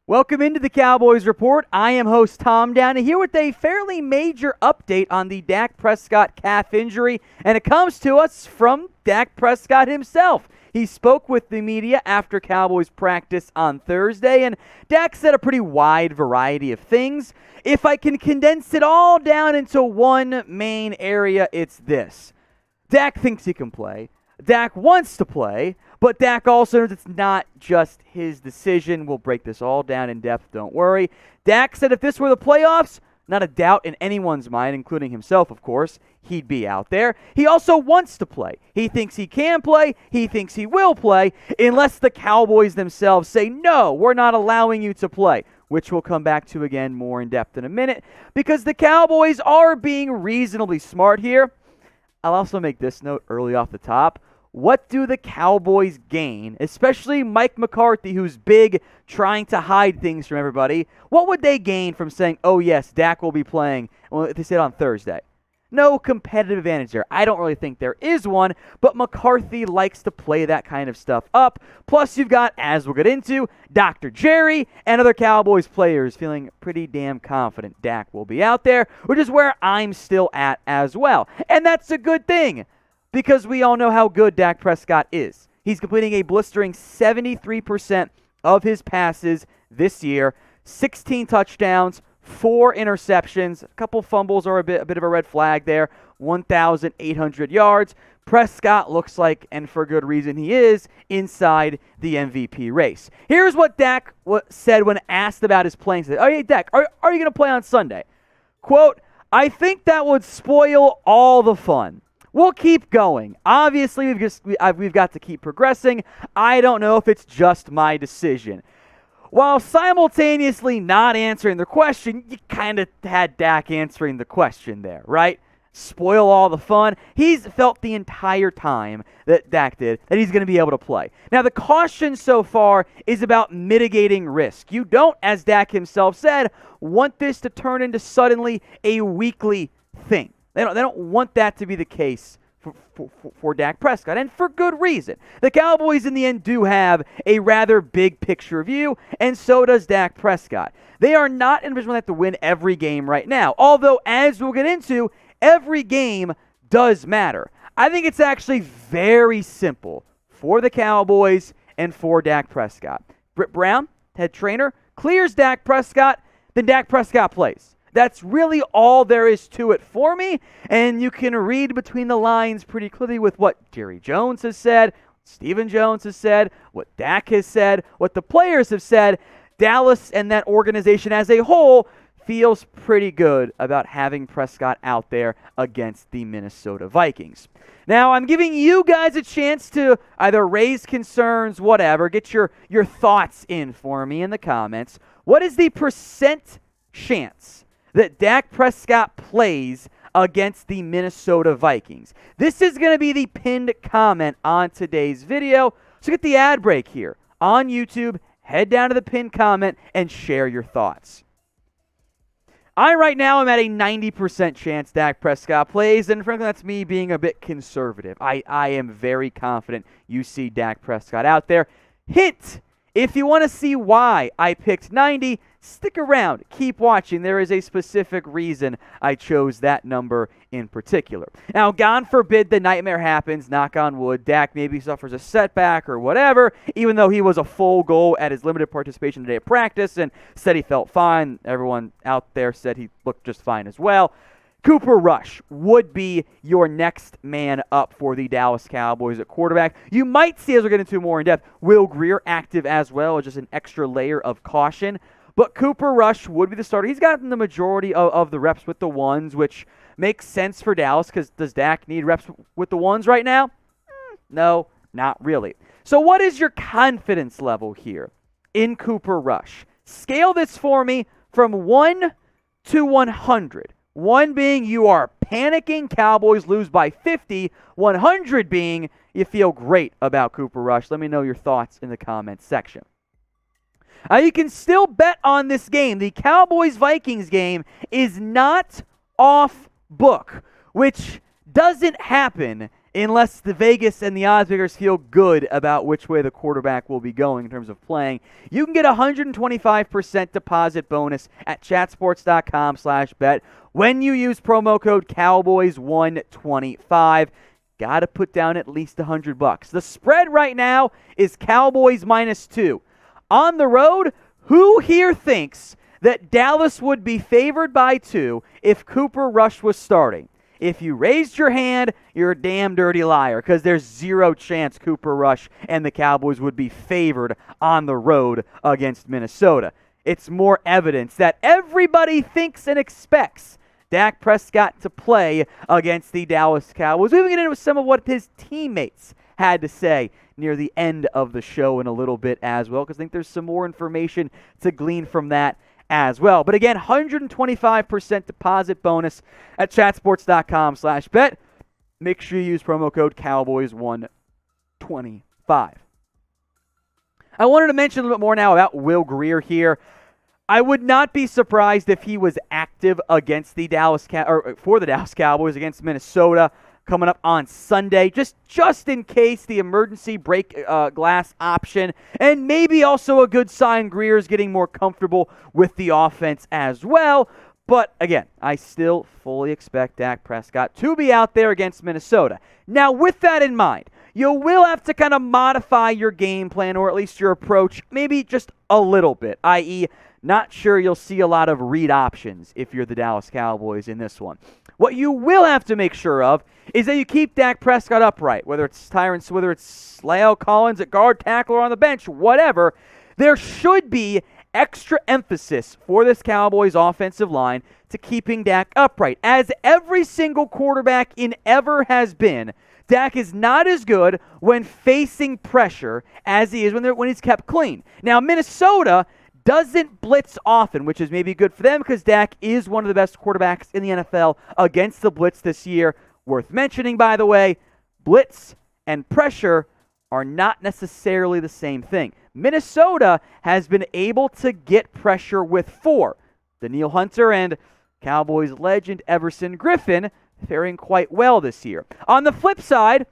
Welcome into the Cowboys Report. I am host Tom Downey here with a fairly major update on the Dak Prescott calf injury, and it comes to us from Dak Prescott himself. He spoke with the media after Cowboys practice on Thursday, and Dak said a pretty wide variety of things. If I can condense it all down into one main area, it's this. Dak thinks he can play. Dak wants to play, but Dak also knows it's not just his decision. We'll break this all down in depth, don't worry. Dak said if this were the playoffs, not a doubt in anyone's mind, including himself, of course, he'd be out there. He also wants to play. He thinks he can play. He thinks he will play, unless the Cowboys themselves say, no, we're not allowing you to play, which we'll come back to again more in depth in a minute, because the Cowboys are being reasonably smart here. I'll also make this note early off the top. What do the Cowboys gain, especially Mike McCarthy, who's big, trying to hide things from everybody? What would they gain from saying, oh, yes, Dak will be playing, well, they said on Thursday? No competitive advantage there. I don't really think there is one, but McCarthy likes to play that kind of stuff up. Plus, you've got, as we'll get into, Dr. Jerry and other Cowboys players feeling pretty damn confident Dak will be out there, which is where I'm still at as well. And that's a good thing, because we all know how good Dak Prescott is. He's completing a blistering 73% of his passes this year, 16 touchdowns, 4 interceptions, a couple fumbles are a bit of a red flag there, 1,800 yards. Prescott looks like, and for good reason he is, inside the MVP race. Here's what Dak said when asked about his playing. He said, oh, hey, Dak, are you going to play on Sunday? Quote, I think that would spoil all the fun. We'll keep going. Obviously, we've got to keep progressing. I don't know if it's just my decision. While simultaneously not answering the question, you kind of had Dak answering the question there, right? Spoil all the fun. He's felt the entire time that Dak did that he's going to be able to play. Now, the caution so far is about mitigating risk. You don't, as Dak himself said, want this to turn into suddenly a weekly thing. They don't want that to be the case for Dak Prescott, and for good reason. The Cowboys, in the end, do have a rather big picture view, and so does Dak Prescott. They are not in a position where they have to win every game right now, although, as we'll get into, every game does matter. I think it's actually very simple for the Cowboys and for Dak Prescott. Britt Brown, head trainer, clears Dak Prescott, then Dak Prescott plays. That's really all there is to it for me, and you can read between the lines pretty clearly with what Jerry Jones has said, Stephen Jones has said, what Dak has said, what the players have said. Dallas and that organization as a whole feels pretty good about having Prescott out there against the Minnesota Vikings. Now, I'm giving you guys a chance to either raise concerns, whatever, get your thoughts in for me in the comments. What is the percent chance that Dak Prescott plays against the Minnesota Vikings? This is going to be the pinned comment on today's video. So get the ad break here on YouTube. Head down to the pinned comment and share your thoughts. I right now am at a 90% chance Dak Prescott plays, and frankly, that's me being a bit conservative. I am very confident you see Dak Prescott out there. Hint, if you want to see why I picked 90, stick around. Keep watching. There is a specific reason I chose that number in particular. Now, God forbid the nightmare happens, knock on wood, Dak maybe suffers a setback or whatever, even though he was a full goal at his limited participation today at practice and said he felt fine. Everyone out there said he looked just fine as well. Cooper Rush would be your next man up for the Dallas Cowboys at quarterback. You might see, as we're getting into more in depth, Will Grier active as well, just an extra layer of caution. But Cooper Rush would be the starter. He's gotten the majority of the reps with the ones, which makes sense for Dallas, because does Dak need reps with the ones right now? No, not really. So what is your confidence level here in Cooper Rush? Scale this for me from 1 to 100. 1 being you are panicking, Cowboys lose by 50. 100 being you feel great about Cooper Rush. Let me know your thoughts in the comments section. You can still bet on this game. The Cowboys-Vikings game is not off book, which doesn't happen unless the Vegas and the odds makers feel good about which way the quarterback will be going in terms of playing. You can get a 125% deposit bonus at chatsports.com/bet when you use promo code Cowboys125. Got to put down at least $100. The spread right now is Cowboys -2. On the road, who here thinks that Dallas would be favored by 2 if Cooper Rush was starting? If you raised your hand, you're a damn dirty liar, because there's zero chance Cooper Rush and the Cowboys would be favored on the road against Minnesota. It's more evidence that everybody thinks and expects Dak Prescott to play against the Dallas Cowboys. We're going to get into some of what his teammates had to say near the end of the show in a little bit as well, because I think there's some more information to glean from that as well. But again, 125% deposit bonus at chatsports.com/bet. Make sure you use promo code Cowboys125. I wanted to mention a little bit more now about Will Grier here. I would not be surprised if he was active against the for the Dallas Cowboys against Minnesota coming up on Sunday, just in case the emergency break glass option, and maybe also a good sign Grier's getting more comfortable with the offense as well. But again, I still fully expect Dak Prescott to be out there against Minnesota. Now, with that in mind, you will have to kind of modify your game plan, or at least your approach, maybe just a little bit, i.e., not sure you'll see a lot of read options if you're the Dallas Cowboys in this one. What you will have to make sure of is that you keep Dak Prescott upright, whether it's La'el Collins at guard, tackle, or on the bench, whatever. There should be extra emphasis for this Cowboys offensive line to keeping Dak upright. As every single quarterback in ever has been, Dak is not as good when facing pressure as he is when he's kept clean. Now, Minnesota doesn't blitz often, which is maybe good for them because Dak is one of the best quarterbacks in the NFL against the blitz this year. Worth mentioning, by the way, blitz and pressure are not necessarily the same thing. Minnesota has been able to get pressure with 4. Danielle Hunter and Cowboys legend Everson Griffin faring quite well this year. On the flip side,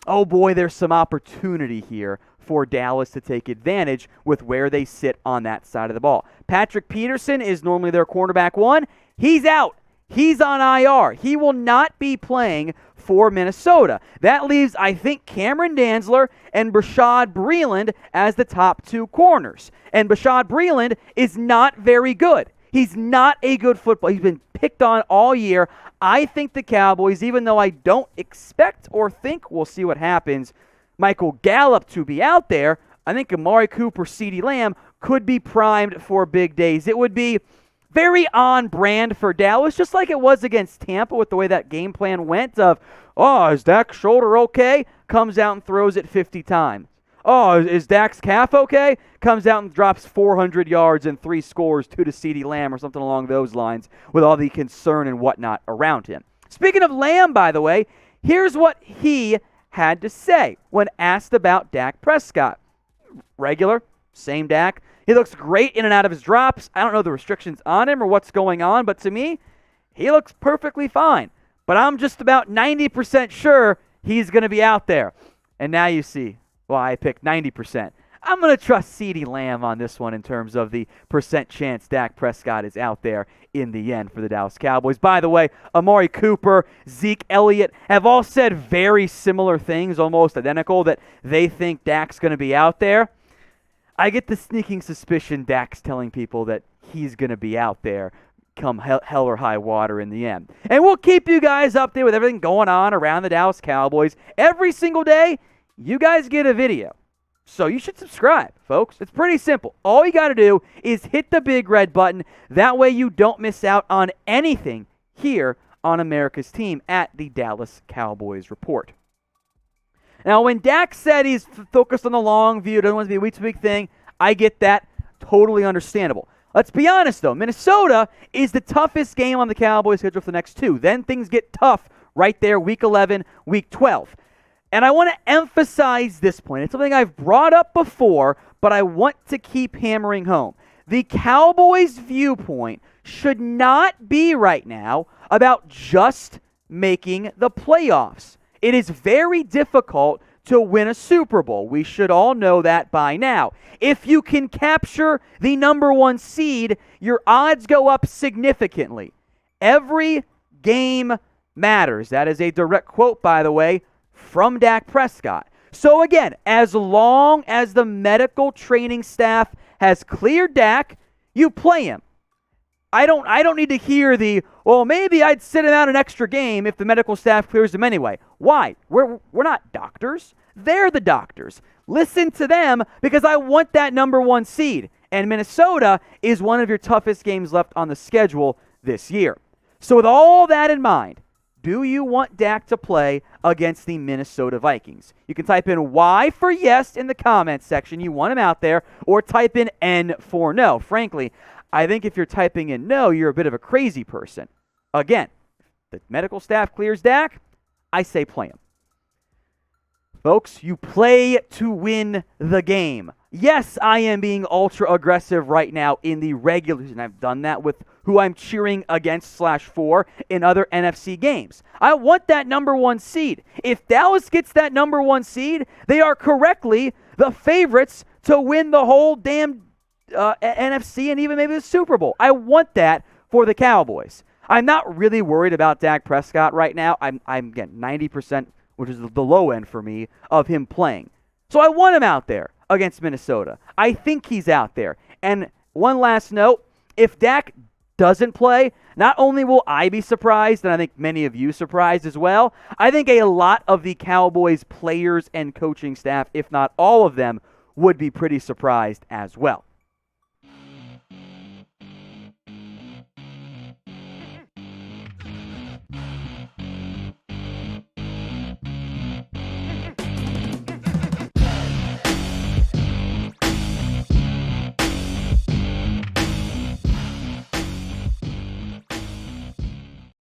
oh boy, there's some opportunity here for Dallas to take advantage with where they sit on that side of the ball. Patrick Peterson is normally their cornerback 1. He's out. He's on IR. He will not be playing for Minnesota. That leaves, I think, Cameron Dantzler and Bashaud Breeland as the top 2 corners. And Bashaud Breeland is not very good. He's not a good football. He's been picked on all year. I think the Cowboys, even though I don't expect or think, we'll see what happens, Michael Gallup to be out there, I think Amari Cooper, CeeDee Lamb could be primed for big days. It would be very on brand for Dallas, just like it was against Tampa with the way that game plan went of, oh, is Dak's shoulder okay? Comes out and throws it 50 times. Oh, is Dak's calf okay? Comes out and drops 400 yards and 3 scores, 2 to CeeDee Lamb or something along those lines with all the concern and whatnot around him. Speaking of Lamb, by the way, here's what he had to say when asked about Dak Prescott. Regular, same Dak. He looks great in and out of his drops. I don't know the restrictions on him or what's going on, but to me, he looks perfectly fine. But I'm just about 90% sure he's going to be out there. And now you see why I picked 90%. I'm going to trust CeeDee Lamb on this one in terms of the percent chance Dak Prescott is out there in the end for the Dallas Cowboys. By the way, Amari Cooper, Zeke Elliott have all said very similar things, almost identical, that they think Dak's going to be out there. I get the sneaking suspicion Dak's telling people that he's going to be out there come hell or high water in the end. And we'll keep you guys up there with everything going on around the Dallas Cowboys. Every single day, you guys get a video. So you should subscribe, folks. It's pretty simple. All you got to do is hit the big red button. That way you don't miss out on anything here on America's team at the Dallas Cowboys Report. Now, when Dak said he's focused on the long view, doesn't want it to be a week-to-week thing, I get that. Totally understandable. Let's be honest, though. Minnesota is the toughest game on the Cowboys schedule for the next 2. Then things get tough right there, Week 11, Week 12. And I want to emphasize this point. It's something I've brought up before, but I want to keep hammering home. The Cowboys' viewpoint should not be right now about just making the playoffs. It is very difficult to win a Super Bowl. We should all know that by now. If you can capture the number 1 seed, your odds go up significantly. Every game matters. That is a direct quote, by the way, from Dak Prescott. So again, as long as the medical training staff has cleared Dak, you play him. I don't need to hear well, maybe I'd sit him out an extra game if the medical staff clears him anyway. Why? We're not doctors. They're the doctors. Listen to them because I want that number 1 seed. And Minnesota is one of your toughest games left on the schedule this year. So with all that in mind, do you want Dak to play against the Minnesota Vikings? You can type in Y for yes in the comments section. You want him out there, or type in N for no. Frankly, I think if you're typing in no, you're a bit of a crazy person. Again, the medical staff clears Dak, I say play him. Folks, you play to win the game. Yes, I am being ultra aggressive right now in the regular season. I've done that with who I'm cheering against /for in other NFC games. I want that number 1 seed. If Dallas gets that number 1 seed, they are correctly the favorites to win the whole damn NFC and even maybe the Super Bowl. I want that for the Cowboys. I'm not really worried about Dak Prescott right now. I'm again 90%, which is the low end for me, of him playing. So I want him out there against Minnesota. I think he's out there. And one last note, if Dak doesn't play, not only will I be surprised, and I think many of you surprised as well, I think a lot of the Cowboys players and coaching staff, if not all of them, would be pretty surprised as well.